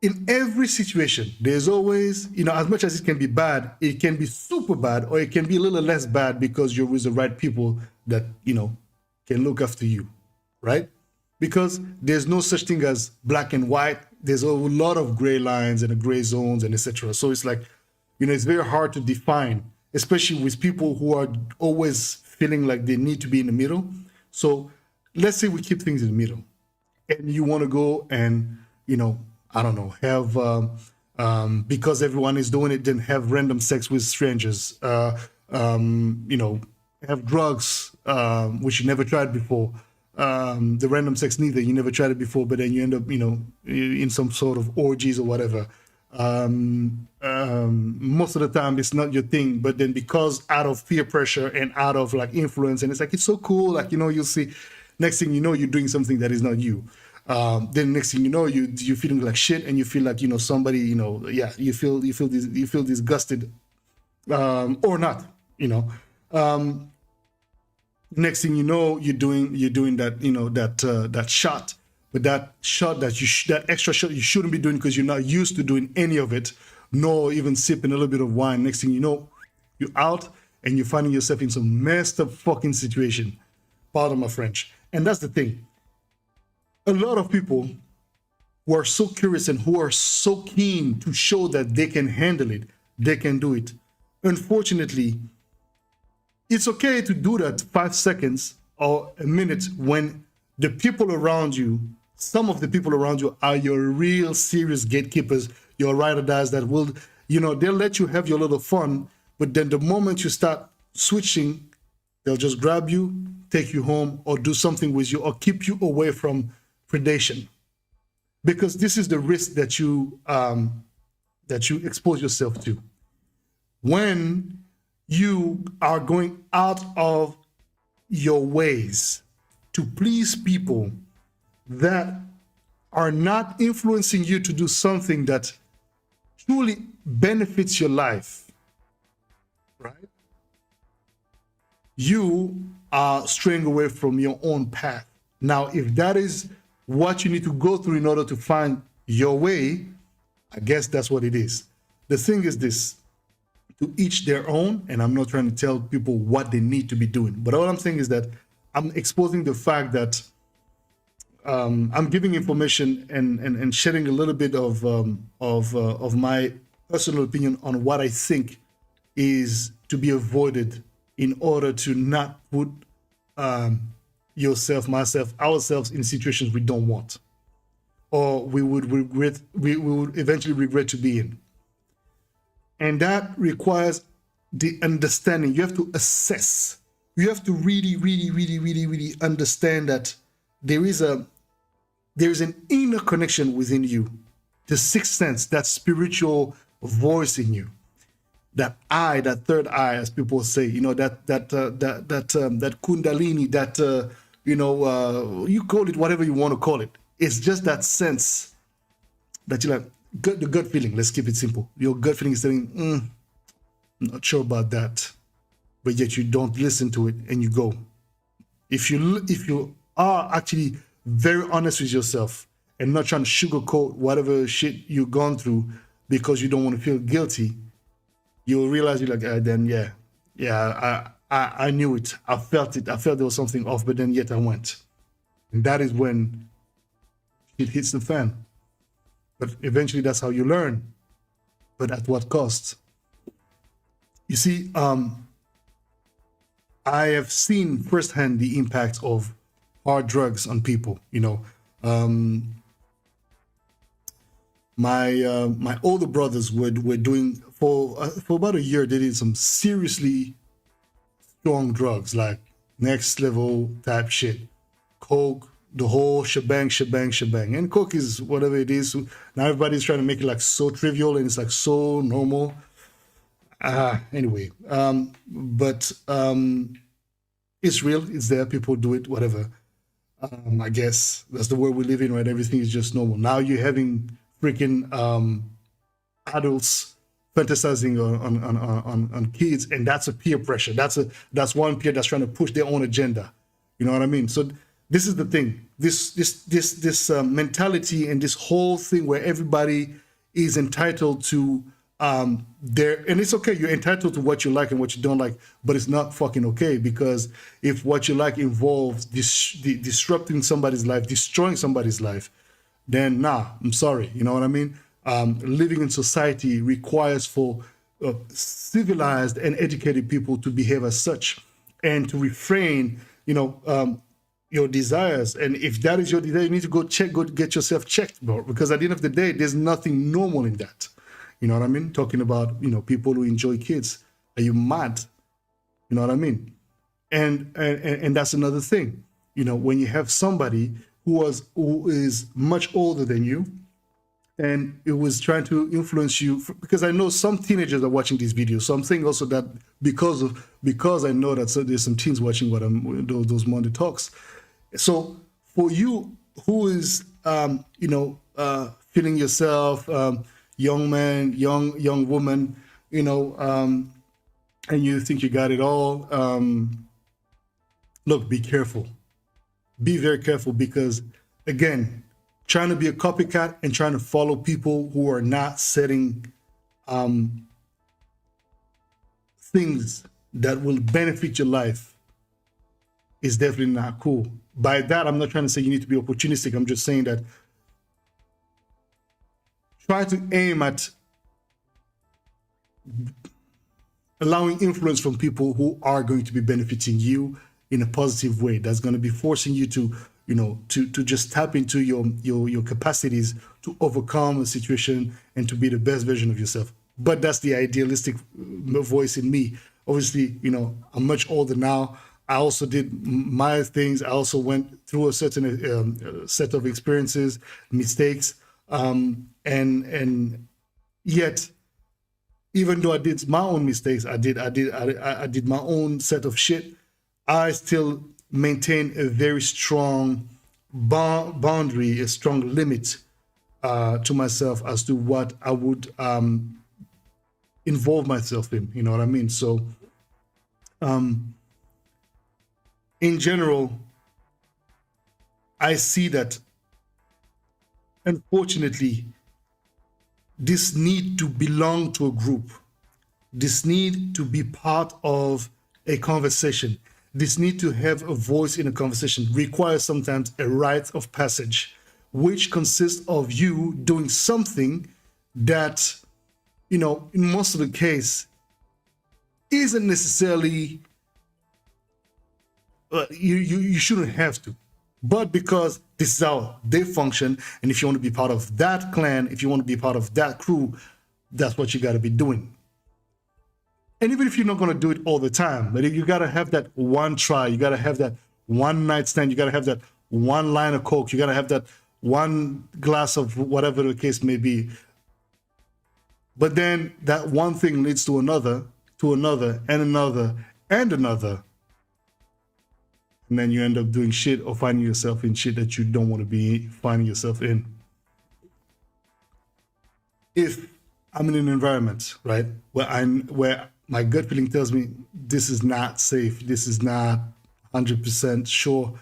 in every situation, there's always, as much as it can be bad, it can be super bad, or it can be a little less bad because you're with the right people that, can look after you, right? Because there's no such thing as black and white. There's a lot of gray lines and gray zones and etc. So it's like, it's very hard to define, especially with people who are always feeling like they need to be in the middle. So let's say we keep things in the middle, and you want to go and, I don't know, have, because everyone is doing it, then have random sex with strangers, have drugs, which you never tried before. The random sex neither, you never tried it before, but then you end up, in some sort of orgies or whatever. Most of the time it's not your thing, but then because out of peer pressure and out of like influence, and it's like, it's so cool, like, you'll see, next thing you know, you're doing something that is not you. Then next thing you know, you're feeling like shit, and you feel like, somebody, you feel disgusted, or not, next thing you know, you're doing that, that shot, but that shot that extra shot you shouldn't be doing because you're not used to doing any of it, nor even sipping a little bit of wine. Next thing you know, you're out and you're finding yourself in some messed up fucking situation. Pardon my French. And that's the thing. A lot of people who are so curious and who are so keen to show that they can handle it, they can do it. Unfortunately, it's okay to do that 5 seconds or a minute when the people around you, some of the people around you are your real serious gatekeepers, your ride or dies that will, they'll let you have your little fun, but then the moment you start switching, they'll just grab you, take you home, or do something with you, or keep you away from predation. Because this is the risk that you expose yourself to. When you are going out of your ways to please people that are not influencing you to do something that truly benefits your life, right? You are straying away from your own path. Now, if that is what you need to go through in order to find your way, I guess that's what it is. The thing is this, to each their own, and I'm not trying to tell people what they need to be doing, but all I'm saying is that I'm exposing the fact that I'm giving information and sharing a little bit of my personal opinion on what I think is to be avoided in order to not put yourself, myself, ourselves in situations we don't want, or we would eventually regret to be in. And that requires the understanding. You have to assess. You have to really understand that there is an inner connection within you, the sixth sense, that spiritual voice in you, that eye, that third eye, as people say, that kundalini, that you call it whatever you want to call it. It's just that sense that you're like, the gut feeling. Let's keep it simple. Your gut feeling is saying, I'm not sure about that, but yet you don't listen to it and you go. If you are actually very honest with yourself and not trying to sugarcoat whatever shit you've gone through because you don't want to feel guilty, you'll realize you're like, I knew it. I felt it. I felt there was something off, but then yet I went. And that is when it hits the fan. But eventually that's how you learn. But at what cost? You see, I have seen firsthand the impact of hard drugs on people. My older brothers were doing, for about a year, they did some seriously strong drugs, like next level type shit. Coke, the whole shebang. And Coke is whatever it is. Now everybody's trying to make it like so trivial and it's like so normal. Anyway, but it's real, it's there, people do it, whatever. I guess that's the world we live in, right? Everything is just normal. Now you're having freaking adults fantasizing on kids, and that's a peer pressure. That's one peer that's trying to push their own agenda. You know what I mean? So this is the thing. this mentality and this whole thing where everybody is entitled to their, and it's okay, you're entitled to what you like and what you don't like, but it's not fucking okay, because if what you like involves disrupting somebody's life, destroying somebody's life, then nah, I'm sorry, you know what I mean? Living in society requires for civilized and educated people to behave as such and to refrain, your desires. And if that is your desire, you need to go get yourself checked, bro, because at the end of the day, there's nothing normal in that. You know what I mean? Talking about, people who enjoy kids. Are you mad? You know what I mean? And that's another thing. When you have somebody who is much older than you, and it was trying to influence you, because I know some teenagers are watching these videos. So I'm saying also that because I know that there's some teens watching those Monday talks. So for you who is feeling yourself young man, young woman, and you think you got it all, look, be careful. Be very careful, because again, trying to be a copycat and trying to follow people who are not setting things that will benefit your life is definitely not cool. By that, I'm not trying to say you need to be opportunistic. I'm just saying that try to aim at allowing influence from people who are going to be benefiting you in a positive way. That's going to be forcing you to just tap into your capacities to overcome a situation and to be the best version of yourself. But that's the idealistic voice in me. Obviously, I'm much older now. I also did my things. I also went through a certain set of experiences, mistakes, and yet, even though I did my own mistakes, I did my own set of shit, I still maintain a very strong boundary, a strong limit to myself as to what I would involve myself in. You know what I mean? So, in general, I see that, unfortunately, this need to belong to a group, this need to be part of a conversation, this need to have a voice in a conversation requires sometimes a rite of passage, which consists of you doing something that, in most of the case, isn't necessarily, you shouldn't have to. But because this is how they function, and if you want to be part of that clan, if you want to be part of that crew, that's what you got to be doing. And even if you're not going to do it all the time, but you got to have that one try, you got to have that one night stand, you got to have that one line of coke, you got to have that one glass of whatever the case may be. But then that one thing leads to another, and another, and another. And then you end up doing shit or finding yourself in shit that you don't want to be finding yourself in. If I'm in an environment, right, where my gut feeling tells me this is not safe, this is not 100% sure.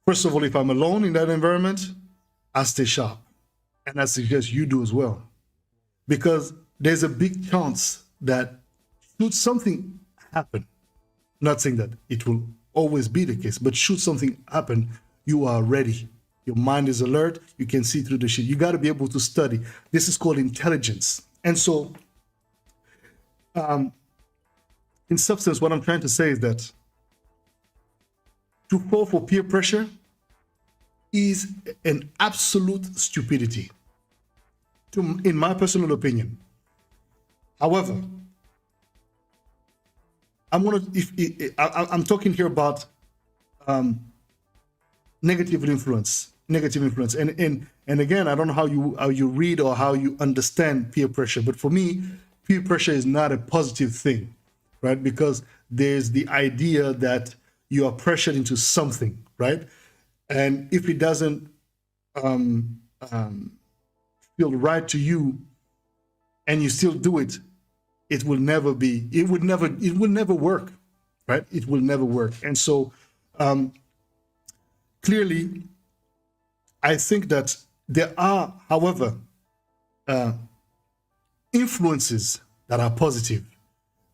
First of all, if I'm alone in that environment, I stay sharp. And I suggest you do as well. Because there's a big chance that should something happen, not saying that it will always be the case, but should something happen, you are ready. Your mind is alert. You can see through the shit. You got to be able to study. This is called intelligence. And so, in substance, what I'm trying to say is that to fall for peer pressure is an absolute stupidity, in my personal opinion. However, I'm talking here about negative influence, and again, I don't know how you read or how you understand peer pressure, but for me, peer pressure is not a positive thing, right? Because there's the idea that you are pressured into something, right? And if it doesn't feel right to you, and you still do it, it will never work, right? It will never work. And so clearly, I think that there are, however, influences that are positive.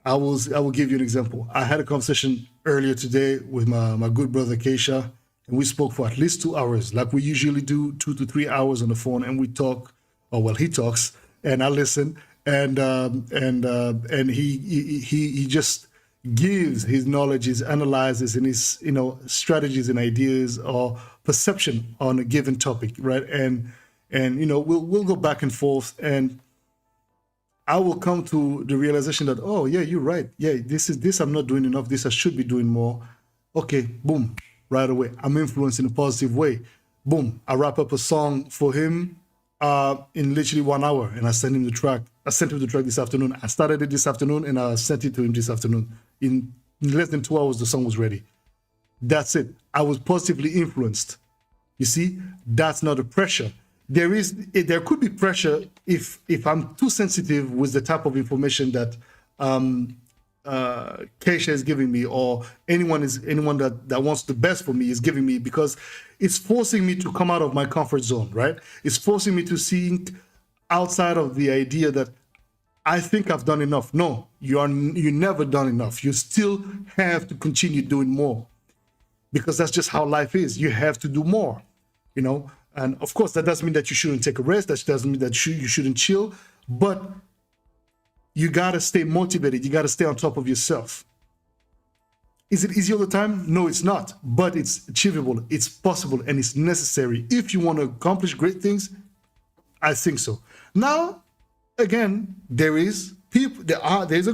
I will give you an example. I had a conversation earlier today with my good brother Keisha, and we spoke for at least 2 hours, like we usually do, 2 to 3 hours on the phone, and we talk. Or well, he talks, and I listen, and he just gives his knowledge, his analyzes, and his strategies and ideas or perception on a given topic, right? And we'll go back and forth, and I will come to the realization that, oh yeah, you're right. Yeah, this I'm not doing enough. This I should be doing more. Okay, boom, right away. I'm influenced in a positive way. Boom, I wrap up a song for him in literally 1 hour, and I sent him the track. I sent him the track this afternoon. I started it this afternoon, and I sent it to him this afternoon. In less than 2 hours, the song was ready. That's it. I was positively influenced. You see, that's not a pressure. There could be pressure if I'm too sensitive with the type of information that Keisha is giving me, or anyone that wants the best for me is giving me, because it's forcing me to come out of my comfort zone, right? It's forcing me to think outside of the idea that I think I've done enough. No, you never done enough. You still have to continue doing more, because that's just how life is. You have to do more, And of course, that doesn't mean that you shouldn't take a rest. That doesn't mean that you shouldn't chill. But you got to stay motivated. You got to stay on top of yourself. Is it easy all the time? No, it's not. But it's achievable. It's possible. And it's necessary. If you want to accomplish great things, I think so. Now, again, there's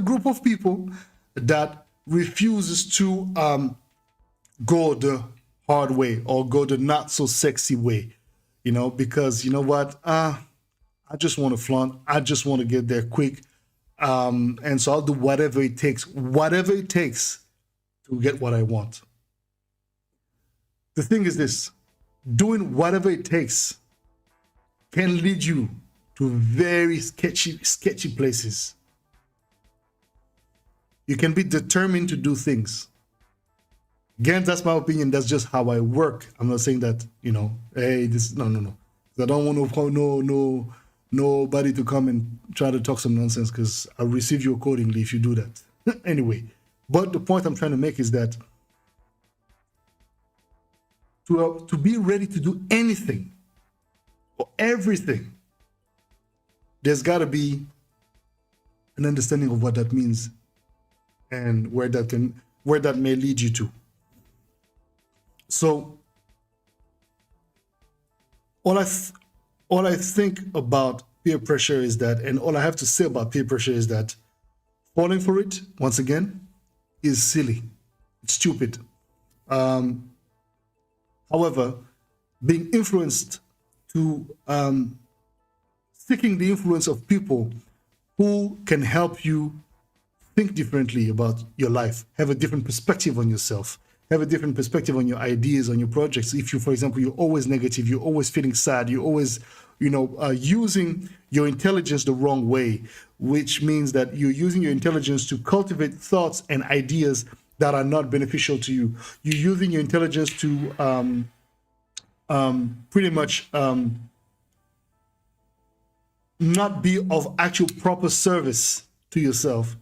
a group of people that refuses to go the hard way or go the not so sexy way. Because you know what? I just want to flaunt. I just want to get there quick. And so I'll do whatever it takes to get what I want. The thing is this: doing whatever it takes can lead you to very sketchy places. You can be determined to do things. Again, that's my opinion. That's just how I work. I'm not saying that, hey, no. I don't want nobody to come and try to talk some nonsense, because I'll receive you accordingly if you do that. Anyway, but the point I'm trying to make is that to be ready to do anything or everything, there's got to be an understanding of what that means and where that may lead you to. So all I think about peer pressure is that, and all I have to say about peer pressure is that falling for it, once again, is silly. It's stupid. However, being influenced to seeking the influence of people who can help you think differently about your life, have a different perspective on yourself, have a different perspective on your ideas, on your projects. If you, for example, you're always negative, you're always feeling sad, you're always, using your intelligence the wrong way, which means that you're using your intelligence to cultivate thoughts and ideas that are not beneficial to you. You're using your intelligence to pretty much not be of actual proper service to yourself.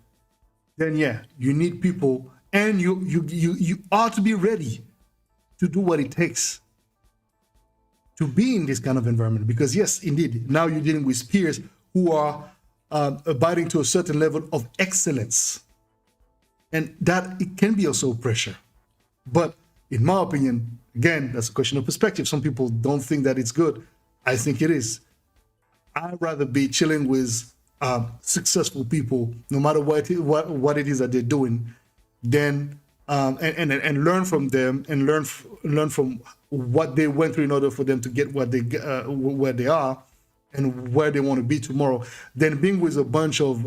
Then yeah, you need people. And you ought to be ready to do what it takes to be in this kind of environment. Because yes, indeed, now you're dealing with peers who are abiding to a certain level of excellence. And that it can be also pressure. But in my opinion, again, that's a question of perspective. Some people don't think that it's good. I think it is. I'd rather be chilling with successful people, no matter what it is that they're doing, then and learn from them and learn from what they went through in order for them to get where they are and where they want to be tomorrow, than being with a bunch of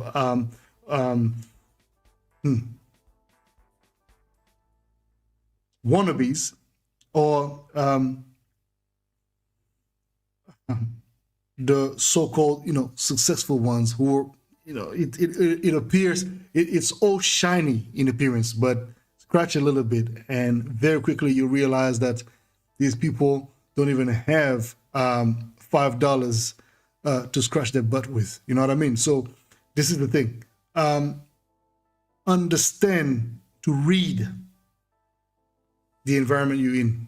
wannabes or the so-called successful ones who are, it appears it's all shiny in appearance, but scratch a little bit and very quickly you realize that These people don't even have $5 to scratch their butt with. You know what I mean? So this is the thing. Understand to read the environment you're in.